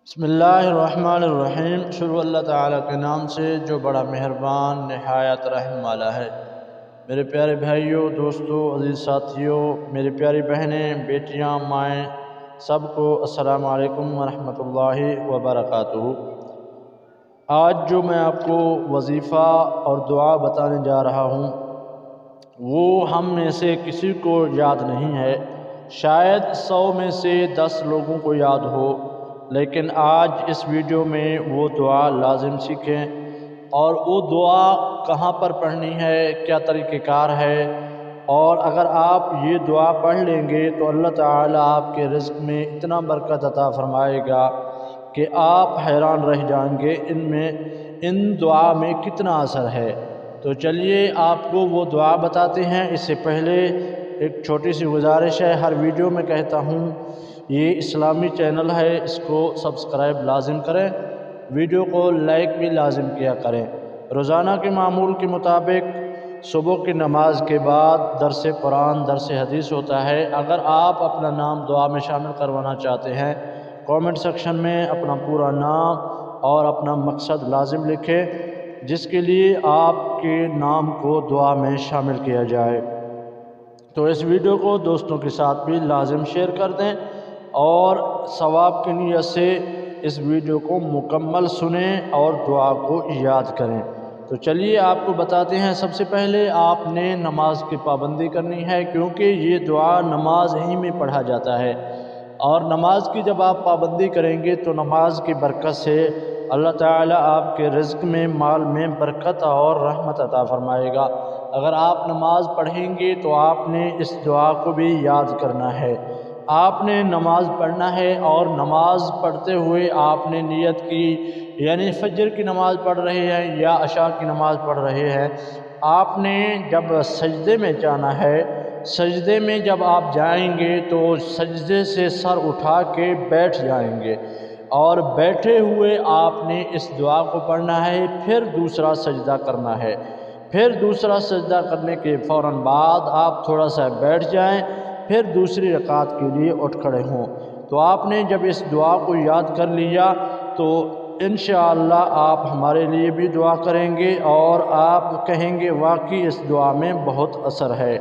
بسم اللہ الرحمن الرحیم۔ شروع اللہ تعالیٰ کے نام سے جو بڑا مہربان نہایت رحم والا ہے۔ میرے پیارے بھائیوں، دوستوں، عزیز ساتھیوں، میری پیاری بہنیں، بیٹیاں، مائیں، سب کو السلام علیکم ورحمۃ اللہ وبرکاتہ۔ آج جو میں آپ کو وظیفہ اور دعا بتانے جا رہا ہوں وہ ہم میں سے کسی کو یاد نہیں ہے، شاید 100 میں سے 10 لوگوں کو یاد ہو، لیکن آج اس ویڈیو میں وہ دعا لازم سیکھیں۔ اور وہ دعا کہاں پر پڑھنی ہے، کیا طریقہ کار ہے، اور اگر آپ یہ دعا پڑھ لیں گے تو اللہ تعالیٰ آپ کے رزق میں اتنا برکت عطا فرمائے گا کہ آپ حیران رہ جائیں گے ان دعا میں کتنا اثر ہے۔ تو چلیے آپ کو وہ دعا بتاتے ہیں۔ اس سے پہلے ایک چھوٹی سی گزارش ہے، ہر ویڈیو میں کہتا ہوں یہ اسلامی چینل ہے، اس کو سبسکرائب لازم کریں، ویڈیو کو لائک بھی لازم کیا کریں۔ روزانہ کے معمول کے مطابق صبح کی نماز کے بعد درس قرآن، درس حدیث ہوتا ہے۔ اگر آپ اپنا نام دعا میں شامل کروانا چاہتے ہیں، کامنٹ سیکشن میں اپنا پورا نام اور اپنا مقصد لازم لکھیں جس کے لیے آپ کے نام کو دعا میں شامل کیا جائے۔ تو اس ویڈیو کو دوستوں کے ساتھ بھی لازم شیئر کر دیں اور ثواب کی نیت سے اس ویڈیو کو مکمل سنیں اور دعا کو یاد کریں۔ تو چلیے آپ کو بتاتے ہیں۔ سب سے پہلے آپ نے نماز کی پابندی کرنی ہے، کیونکہ یہ دعا نماز ہی میں پڑھا جاتا ہے، اور نماز کی جب آپ پابندی کریں گے تو نماز کی برکت سے اللہ تعالیٰ آپ کے رزق میں، مال میں برکت اور رحمت عطا فرمائے گا۔ اگر آپ نماز پڑھیں گے تو آپ نے اس دعا کو بھی یاد کرنا ہے۔ آپ نے نماز پڑھنا ہے اور نماز پڑھتے ہوئے آپ نے نیت کی، یعنی فجر کی نماز پڑھ رہے ہیں یا عشاء کی نماز پڑھ رہے ہیں، آپ نے جب سجدے میں جانا ہے، سجدے میں جب آپ جائیں گے تو سجدے سے سر اٹھا کے بیٹھ جائیں گے، اور بیٹھے ہوئے آپ نے اس دعا کو پڑھنا ہے۔ پھر دوسرا سجدہ کرنا ہے، پھر دوسرا سجدہ کرنے کے فوراً بعد آپ تھوڑا سا بیٹھ جائیں، پھر دوسری رکعت کے لیے اٹھ کھڑے ہوں۔ تو آپ نے جب اس دعا کو یاد کر لیا تو انشاءاللہ آپ ہمارے لیے بھی دعا کریں گے اور آپ کہیں گے واقعی اس دعا میں بہت اثر ہے۔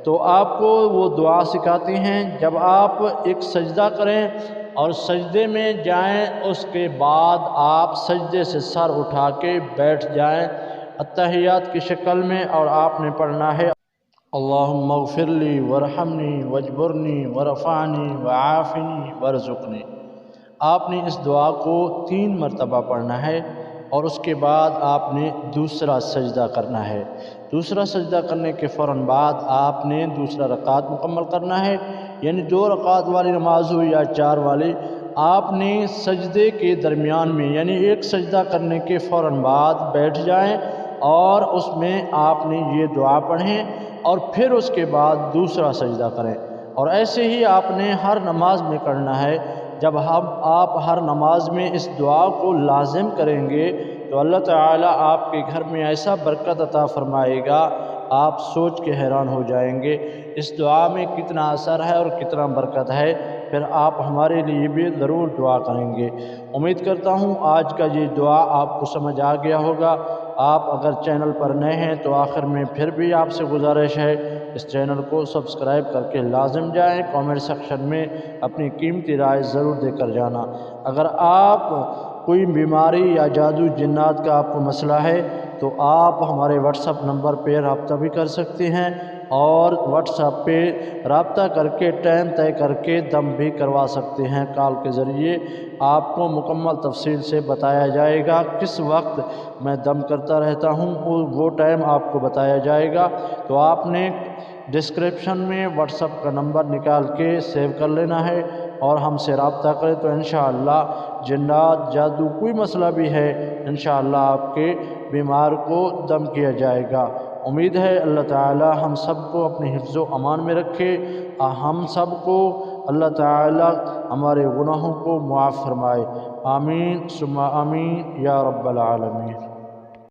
تو آپ کو وہ دعا سکھاتے ہیں۔ جب آپ ایک سجدہ کریں اور سجدے میں جائیں، اس کے بعد آپ سجدے سے سر اٹھا کے بیٹھ جائیں اتحیات کی شکل میں، اور آپ نے پڑھنا ہے اللہم اغفر لی ورحمنی واجبرنی ورفعنی وعافنی ورزقنی۔ آپ نے اس دعا کو 3 مرتبہ پڑھنا ہے، اور اس کے بعد آپ نے دوسرا سجدہ کرنا ہے۔ دوسرا سجدہ کرنے کے فوراً بعد آپ نے دوسرا رکعت مکمل کرنا ہے، یعنی 2 رکعت والی نماز ہو یا 4 والی، آپ نے سجدے کے درمیان میں، یعنی ایک سجدہ کرنے کے فوراً بعد بیٹھ جائیں اور اس میں آپ نے یہ دعا پڑھیں، اور پھر اس کے بعد دوسرا سجدہ کریں۔ اور ایسے ہی آپ نے ہر نماز میں کرنا ہے۔ جب آپ ہر نماز میں اس دعا کو لازم کریں گے تو اللہ تعالیٰ آپ کے گھر میں ایسا برکت عطا فرمائے گا، آپ سوچ کے حیران ہو جائیں گے اس دعا میں کتنا اثر ہے اور کتنا برکت ہے۔ پھر آپ ہمارے لیے بھی ضرور دعا کریں گے۔ امید کرتا ہوں آج کا یہ دعا آپ کو سمجھ آ گیا ہوگا۔ آپ اگر چینل پر نئے ہیں تو آخر میں پھر بھی آپ سے گزارش ہے، اس چینل کو سبسکرائب کر کے لازم جائیں، کامنٹ سیکشن میں اپنی قیمتی رائے ضرور دے کر جانا۔ اگر آپ کوئی بیماری یا جادو جنات کا آپ کو مسئلہ ہے تو آپ ہمارے واٹس ایپ نمبر پہ رابطہ بھی کر سکتے ہیں، اور واٹس ایپ پہ رابطہ کر کے ٹائم طے کر کے دم بھی کروا سکتے ہیں۔ کال کے ذریعے آپ کو مکمل تفصیل سے بتایا جائے گا کس وقت میں دم کرتا رہتا ہوں، وہ ٹائم آپ کو بتایا جائے گا۔ تو آپ نے ڈسکرپشن میں واٹس ایپ کا نمبر نکال کے سیو کر لینا ہے اور ہم سے رابطہ کریں تو انشاءاللہ جنات، جادو، کوئی مسئلہ بھی ہے، انشاءاللہ آپ کے بیمار کو دم کیا جائے گا۔ امید ہے اللہ تعالی ہم سب کو اپنے حفظ و امان میں رکھے، ہم سب کو اللہ تعالی ہمارے گناہوں کو معاف فرمائے۔ آمین ثم آمین یا رب العالمین۔